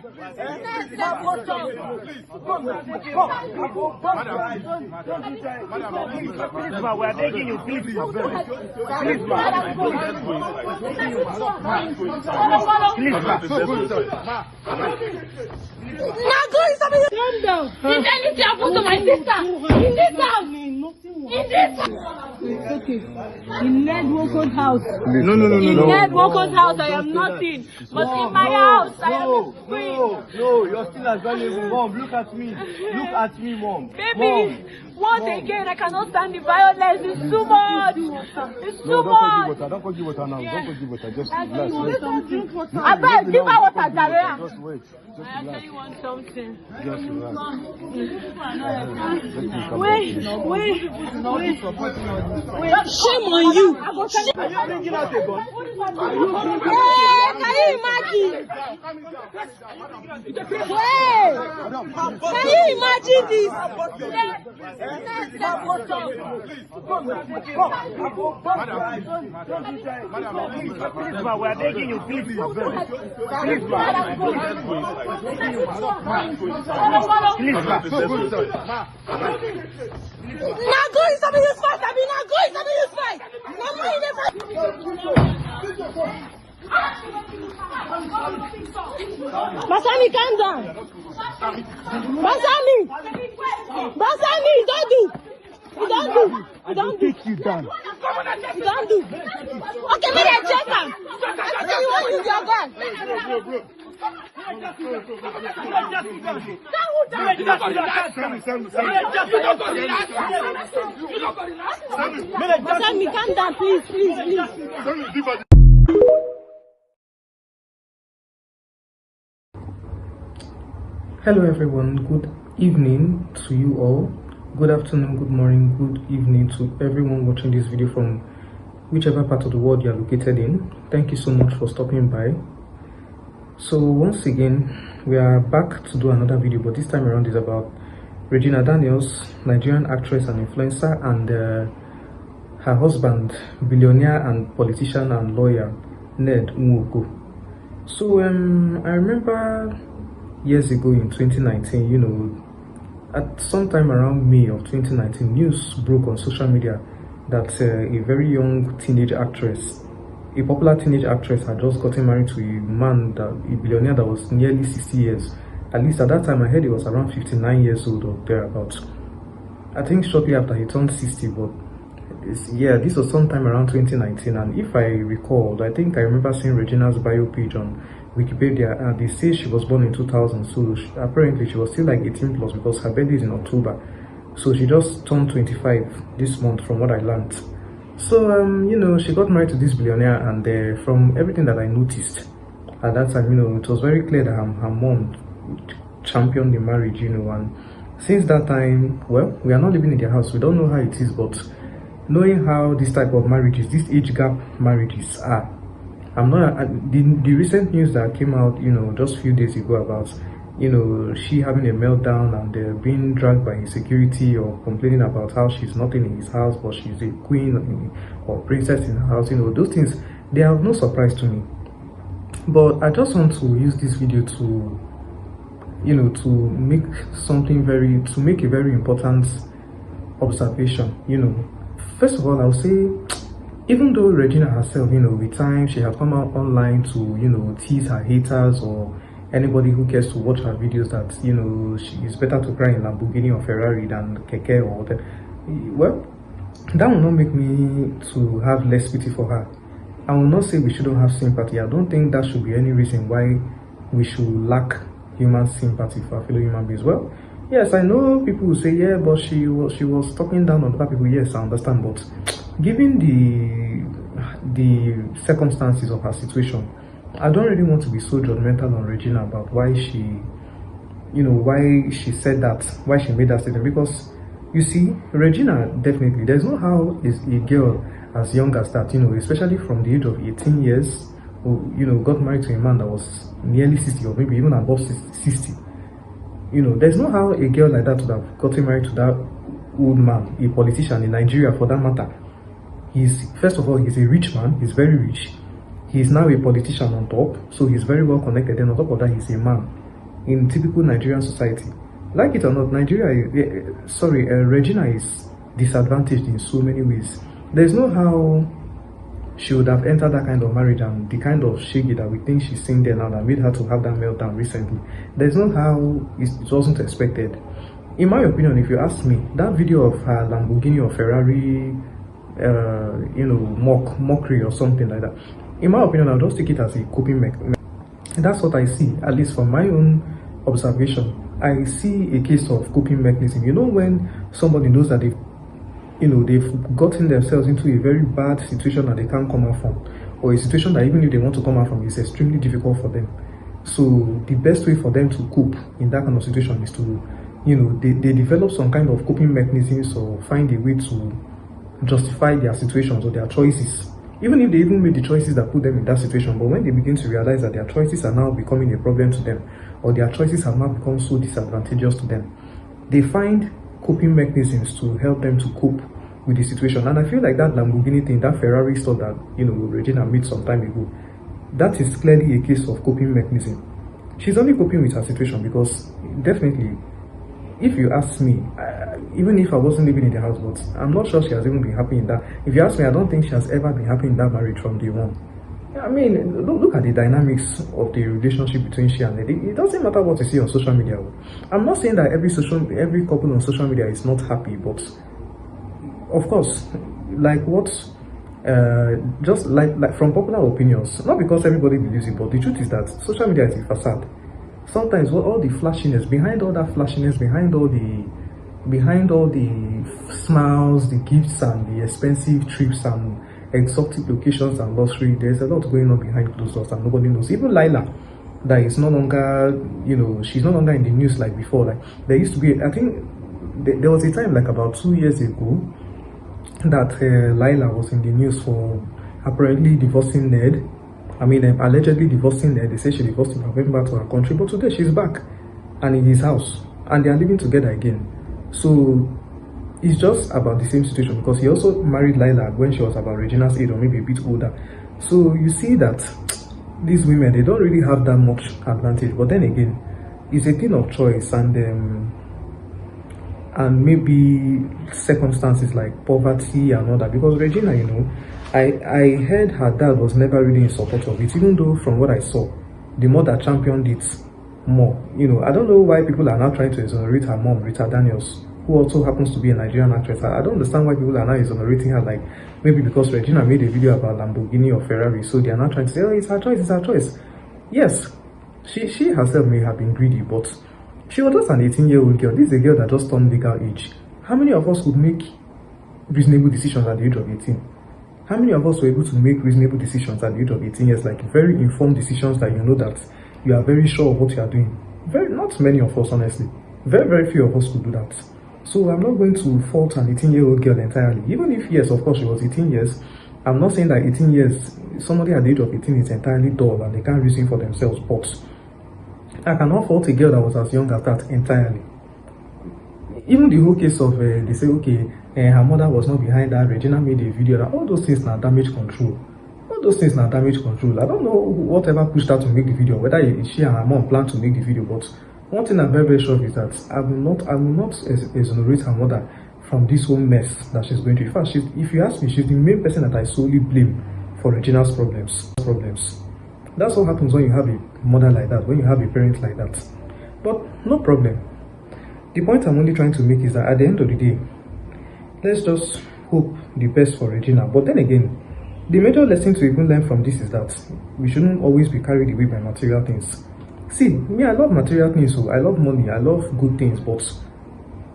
We're begging you, please. Please, Now go inside. Calm down. If anything happens to my sister, in this house. In this house. It's okay. In Ned Walker's house. No. In Ned Walker's house, I am nothing. But in my house, I am free. No, you're still as valuable. Mom, look at me. Look at me, Mom. Baby, once again, I cannot stand the violence. It's too much. It's too much. Don't forgive water now. Don't forgive water. Just relax. I bet give her water, Daria. Just wait. I actually want something. Just relax. Wait. Shame on you. Are you bringing out a gun? Hey, can you imagine? Hey, can you imagine this? We're begging you, please. Please. Now go inside this fight. I mean, now go inside this fight. Basami, calm down. Basami, don't do. You don't do. Take you down. You don't do. Okay, maybe I check him. I see you want to use your gun. Basami, calm down, please. Hello everyone, good evening to you all. Good afternoon, good morning, good evening to everyone watching this video from whichever part of the world you are located in. Thank you so much for stopping by. So once again, we are back to do another video, but this time around is about Regina Daniels, Nigerian actress and influencer, and her husband, billionaire and politician and lawyer, Ned Nwoko. So I remember years ago in 2019, at some time around May of 2019, news broke on social media that a very young teenage actress, a popular teenage actress, had just gotten married to a man, a billionaire that was nearly 60 years. At least at that time, I heard he was around 59 years old or thereabouts. I think shortly after he turned 60, but this was sometime around 2019. And if I recall, I think I remember seeing Regina's bio page on Wikipedia, and they say she was born in 2000, so apparently she was still like 18 plus because her birthday is in October, so she just turned 25 this month from what I learned. So she got married to this billionaire, and from everything that I noticed at that time, it was very clear that her mom championed the marriage, and since that time, well, we are not living in their house, we don't know how it is, but knowing how this type of marriages, this age gap marriages are, I'm not the recent news that came out, just a few days ago about, she having a meltdown and being dragged by his security, or complaining about how she's not in his house, but she's a queen or princess in her house. Those things, they are no surprise to me. But I just want to use this video to, to make a very important observation. First of all, I'll say, even though Regina herself, with time, she has come out online to, tease her haters or anybody who cares to watch her videos that, it's better to cry in Lamborghini or Ferrari than Keke or whatever. Well, that will not make me to have less pity for her. I will not say we shouldn't have sympathy. I don't think that should be any reason why we should lack human sympathy for our fellow human beings. Well, yes, I know people will say, yeah, but she was talking down on other people. Yes, I understand, but given the circumstances of her situation, I don't really want to be so judgmental on Regina about why she said that, why she made that statement. Because you see, Regina, definitely, there's no how is a girl as young as that, especially from the age of 18 years, who got married to a man that was nearly 60 or maybe even above 60. There's no how a girl like that would have gotten married to that old man, a politician in Nigeria for that matter. First of all, he's a rich man, he's very rich. He's now a politician on top, so he's very well connected, and on top of that, he's a man. in typical Nigerian society. Like it or not, Regina is disadvantaged in so many ways. There's no how she would have entered that kind of marriage and the kind of shiggy that we think she's seeing there now that made her to have that meltdown recently. There's no how it wasn't expected. In my opinion, if you ask me, that video of her Lamborghini or Ferrari, mockery or something like that, in my opinion, I'll just take it as a coping mechanism. That's what I see, at least from my own observation. I see a case of coping mechanism. When somebody knows that they've gotten themselves into a very bad situation that they can't come out from, or a situation that even if they want to come out from is extremely difficult for them. So the best way for them to cope in that kind of situation is to, they develop some kind of coping mechanisms or find a way to justify their situations or their choices, even if they even made the choices that put them in that situation. But when they begin to realize that their choices are now becoming a problem to them, or their choices have now become so disadvantageous to them, they find coping mechanisms to help them to cope with the situation. And I feel like that Lamborghini thing, that Ferrari stuff that Regina made some time ago, that is clearly a case of coping mechanism. She's only coping with her situation because definitely, if you ask me, even if I wasn't living in the house, but I'm not sure she has even been happy in that. If you ask me, I don't think she has ever been happy in that marriage from day one. I mean, look at the dynamics of the relationship between she and Eddie. It doesn't matter what you see on social media. I'm not saying that every couple on social media is not happy, but of course, just like from popular opinions, not because everybody believes it, but the truth is that social media is a facade. Sometimes all the flashiness, behind all that flashiness, behind all the smiles, the gifts and the expensive trips and exotic locations and luxury, there's a lot going on behind closed doors and nobody knows. Even Lila, that is no longer, she's no longer in the news like before. Like there used to be, I think there was a time like about 2 years ago that Lila was in the news for apparently divorcing Ned. I mean, allegedly divorcing Ned. They say she divorced him and went back to her country, but today she's back and in his house and they are living together again. So it's just about the same situation because he also married Lila when she was about Regina's age or maybe a bit older. So you see that these women, they don't really have that much advantage. But then again, it's a thing of choice and maybe circumstances like poverty and all that. Because Regina, I heard her dad was never really in support of it, even though from what I saw, the mother championed it more. I don't know why people are now trying to exonerate her mom, Regina Daniels, who also happens to be a Nigerian actress. I don't understand why people are now exonerating her, like maybe because Regina made a video about Lamborghini or Ferrari, so they are not trying to say, oh, it's her choice, it's her choice. Yes, she herself may have been greedy, but she was just an 18-year-old girl. This is a girl that just turned legal age. How many of us would make reasonable decisions at the age of 18? How many of us were able to make reasonable decisions at the age of 18 years, like very informed decisions that that you are very sure of what you are doing? Not many of us, honestly. Very, very few of us could do that. So I'm not going to fault an 18-year-old girl entirely. Even if, yes, of course, she was 18 years. I'm not saying that 18 years, somebody at the age of 18 is entirely dull and they can't reason for themselves, but I cannot fault a girl that was as young as that entirely. Even the whole case of, they say, okay, her mother was not behind that, Regina made a video, that all those things now damage control. All those things now damage control. I don't know whatever pushed her to make the video, whether she and her mom planned to make the video, but one thing I'm very, very sure is that I will not exonerate her mother from this whole mess that she's going through. In fact, if you ask me, she's the main person that I solely blame for Regina's problems. That's what happens when you have a mother like that, when you have a parent like that. But no problem. The point I'm only trying to make is that at the end of the day, let's just hope the best for Regina. But then again, the major lesson to even learn from this is that we shouldn't always be carried away by material things. See, me, I love material things, so I love money, I love good things, but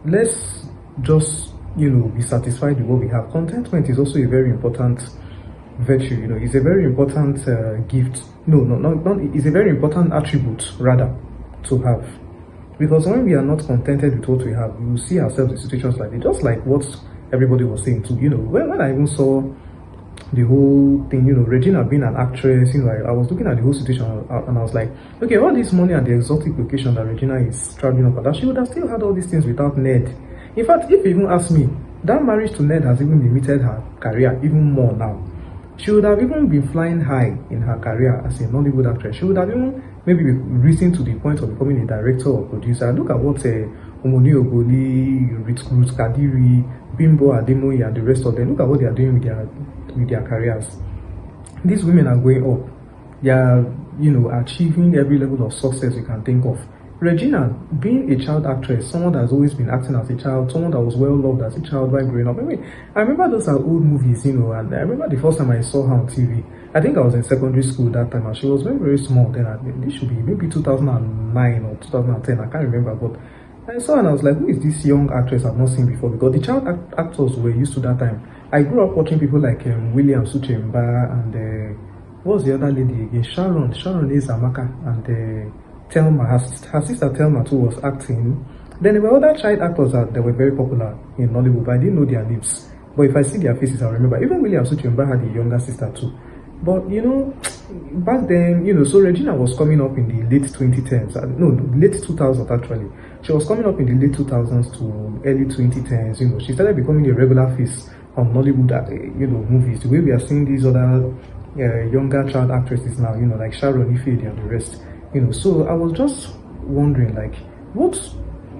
let's just, be satisfied with what we have. Contentment is also a very important virtue, it's a very important gift. It's a very important attribute, rather, to have. Because when we are not contented with what we have, we will see ourselves in situations like this, just like what everybody was saying too. When I even saw the whole thing, Regina being an actress, I was looking at the whole situation and I was like, okay, all this money and the exotic location that Regina is traveling up at, that she would have still had all these things without Ned. In fact, if you even ask me, that marriage to Ned has even limited her career even more now. She would have even been flying high in her career as a Nollywood actress. She would have even maybe reaching to the point of becoming a director or producer. Look at what Omoni Ogoli, Ruth Kadiri, Bimbo Ademoye, and the rest of them. Look at what they are doing with their careers. These women are going up. They are, achieving every level of success you can think of. Regina, being a child actress, someone that has always been acting as a child, someone that was well loved as a child while growing up. I remember those are old movies, and I remember the first time I saw her on TV. I think I was in secondary school that time, and she was very, very small then. This should be maybe 2009 or 2010, I can't remember, but I saw her and I was like, who is this young actress I've not seen before? Because the child actors were used to that time. I grew up watching people like William Suchemba and what was the other lady again? Sharon is Amaka, and Thelma, her sister Thelma too was acting. Then there were other child actors that were very popular in Nollywood, but I didn't know their names. But if I see their faces, I remember. Even William Suchemba had a younger sister too. But back then, so Regina was coming up in the late 2010s. No, late 2000s actually. She was coming up in the late 2000s to early 2010s. She started becoming a regular face on Nollywood, movies. The way we are seeing these other younger child actresses now, like Sharon Ifedi and the rest. So I was just wondering, like, what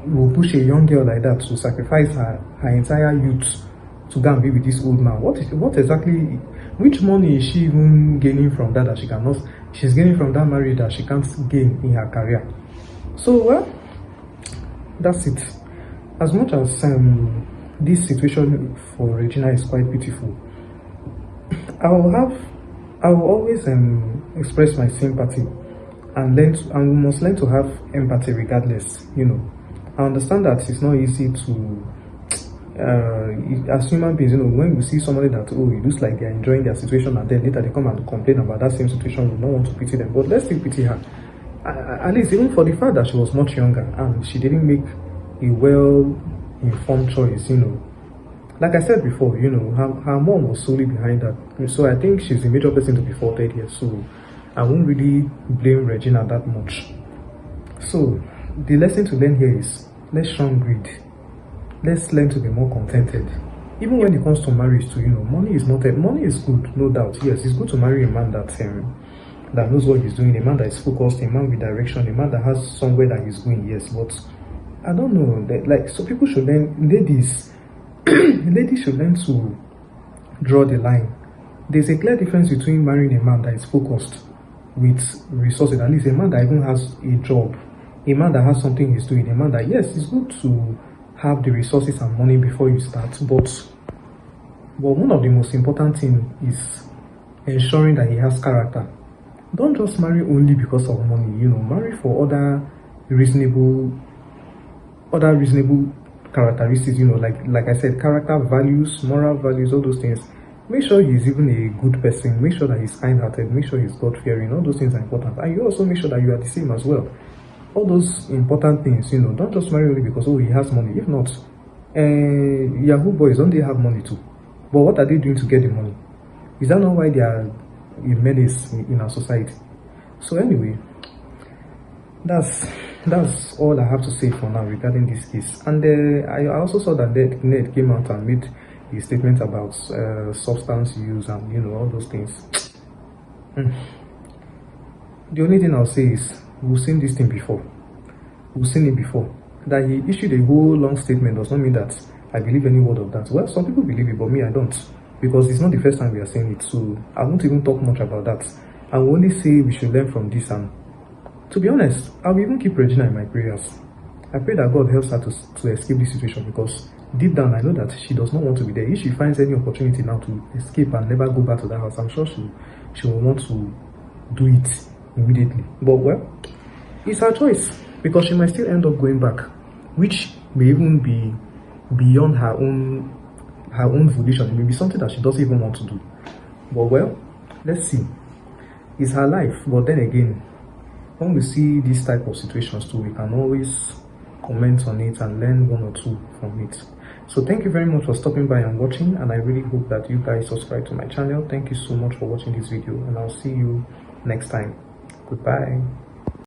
will push a young girl like that to sacrifice her entire youth to go and be with this old man? What exactly, which money is she even gaining from that she's gaining from that marriage that she can't gain in her career? So, well, that's it. As much as this situation for Regina is quite beautiful, I will always express my sympathy and we must learn to have empathy regardless. I understand that it's not easy to as human beings, when we see somebody that, it looks like they're enjoying their situation and then later they come and complain about that same situation, we don't want to pity them, but let's still pity her. At least even for the fact that she was much younger and she didn't make a well-informed choice. Like I said before, her mom was solely behind that, so I think she's a major person to be faulted here. So I won't really blame Regina that much. So the lesson to learn here is, let's shun greed. Let's learn to be more contented. Even when it comes to marriage too, money is good, no doubt. Yes, it's good to marry a man that knows what he's doing, a man that is focused, a man with direction, a man that has somewhere that he's going. Yes, but I don't know, so people should learn, ladies should learn to draw the line. There's a clear difference between marrying a man that is focused with resources, at least a man that even has a job, a man that has something he's doing, a man that, yes, it's good to have the resources and money before you start, but one of the most important things is ensuring that he has character. Don't just marry only because of money. Marry for other reasonable characteristics. Like I said, character, values, moral values, all those things. Make sure he's even a good person. Make sure that he's kind-hearted. Make sure he's God-fearing. All those things are important. And you also make sure that you are the same as well. All those important things, don't just marry only because, he has money. If not, Yahoo boys, don't they have money too? But what are they doing to get the money? Is that not why they are a menace in our society? So anyway, that's all I have to say for now regarding this case. And I also saw that Ned came out and made a statement about substance use and all those things. The only thing I'll say is, we've seen this thing before. We've seen it before. That he issued a whole long statement does not mean that I believe any word of that. Well, some people believe it, but me, I don't. Because it's not the first time we are saying it. So I won't even talk much about that. I will only say we should learn from this. And to be honest, I will even keep Regina in my prayers. I pray that God helps her to escape this situation, because deep down I know that she does not want to be there. If she finds any opportunity now to escape and never go back to that house, I'm sure she will want to do it immediately. But well, it's her choice, because she might still end up going back, which may even be beyond her own volition. It may be something that she doesn't even want to do. But well, let's see. It's her life. But then again, when we see these type of situations too, we can always comment on it and learn one or two from it. So thank you very much for stopping by and watching, and I really hope that you guys subscribe to my channel. Thank you so much for watching this video, and I'll see you next time. Goodbye.